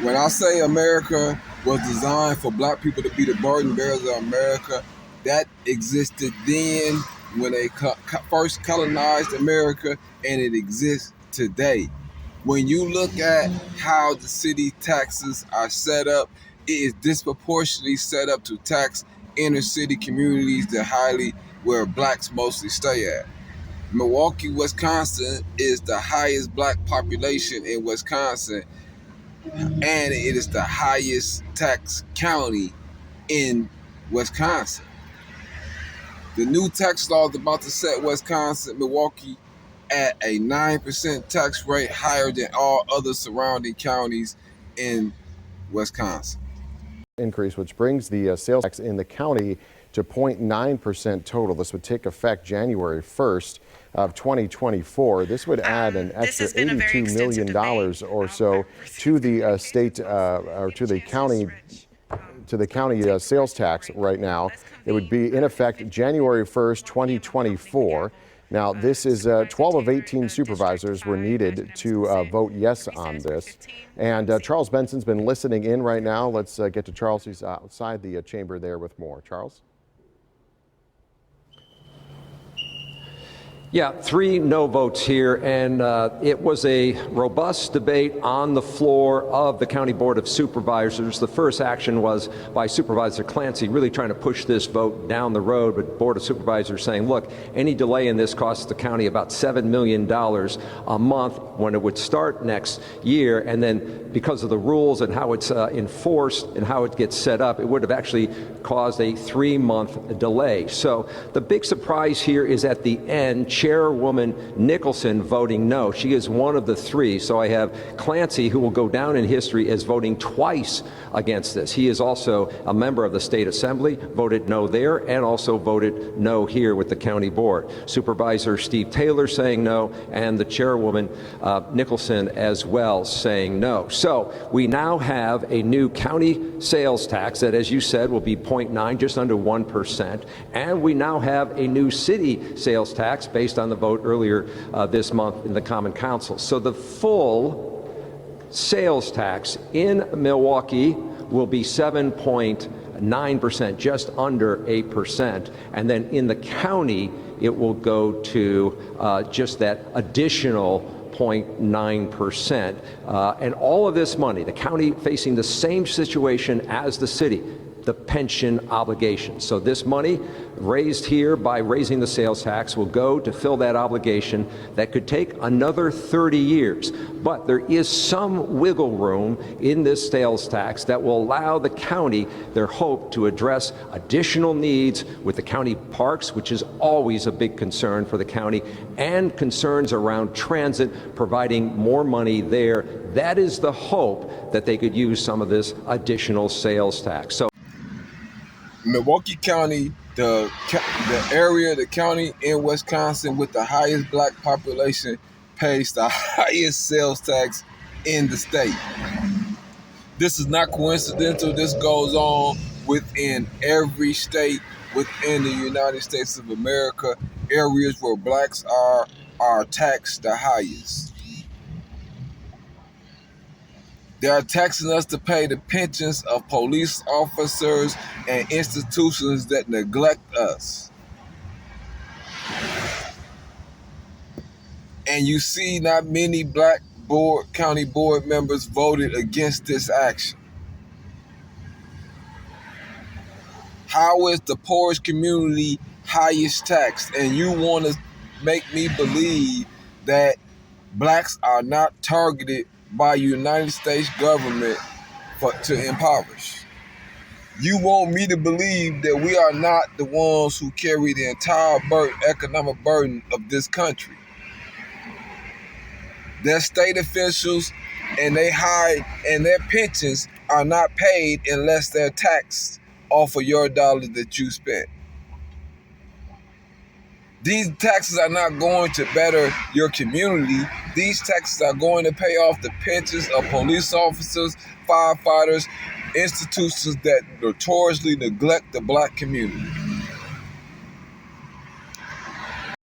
When I say America was designed for black people to be the burden bearers of America, that existed then when they first colonized America, and it exists today. When you look at how the city taxes are set up, it is disproportionately set up to tax inner city communities that highly where blacks mostly stay at. Milwaukee, Wisconsin is the highest black population in Wisconsin, and it is the highest tax county in Wisconsin. The new tax law is about to set Milwaukee at a 9% tax rate, higher than all other surrounding counties in Wisconsin. Increase, which brings the sales tax in the county to 0.9% total. This would take effect January 1st of 2024. This would add an extra $82 million or so to the state or to the county sales tax right now. It would be in effect January 1st, 2024. Now, this is 12 of 18 supervisors were needed to vote yes on this. And Charles Benson's been listening in right now. Let's get to Charles. He's outside the chamber there with more. Charles? Yeah, 3 no votes here, and it was a robust debate on the floor of the County Board of Supervisors. The first action was by Supervisor Clancy really trying to push this vote down the road, but Board of Supervisors saying, look, any delay in this costs the county about $7 million a month when it would start next year, and then because of the rules and how it's enforced and how it gets set up, it would have actually caused a 3-month delay. So the big surprise here is at the end, Chairwoman Nicholson voting no. She is one of the 3. So I have Clancy, who will go down in history as voting twice against this. He is also a member of the State Assembly, voted no there, and also voted no here with the County Board. Supervisor Steve Taylor saying no, and the Chairwoman Nicholson as well saying no. So we now have a new county sales tax that, as you said, will be 0.9, just under 1%. And we now have a new city sales tax based on the vote earlier this month in the Common Council. So the full sales tax in Milwaukee will be 7.9%, just under 8%. And then in the county, it will go to just that additional 0.9%. And all of this money, the county facing the same situation as the city, the pension obligation. So this money raised here by raising the sales tax will go to fill that obligation that could take another 30 years. But there is some wiggle room in this sales tax that will allow the county their hope to address additional needs with the county parks, which is always a big concern for the county, and concerns around transit, providing more money there. That is the hope that they could use some of this additional sales tax. So Milwaukee County, the county in Wisconsin with the highest black population, pays the highest sales tax in the state. This is not coincidental. This goes on within every state within the United States of America. Areas where blacks are taxed the highest. They are taxing us to pay the pensions of police officers and institutions that neglect us. And you see not many black county board members voted against this action. How is the poorest community highest taxed? And you want to make me believe that blacks are not targeted by United States government to impoverish. You want me to believe that we are not the ones who carry the entire economic burden of this country. Their state officials and their pensions are not paid unless they're taxed off of your dollars that you spent. These taxes are not going to better your community. These taxes are going to pay off the pensions of police officers, firefighters, institutions that notoriously neglect the black community.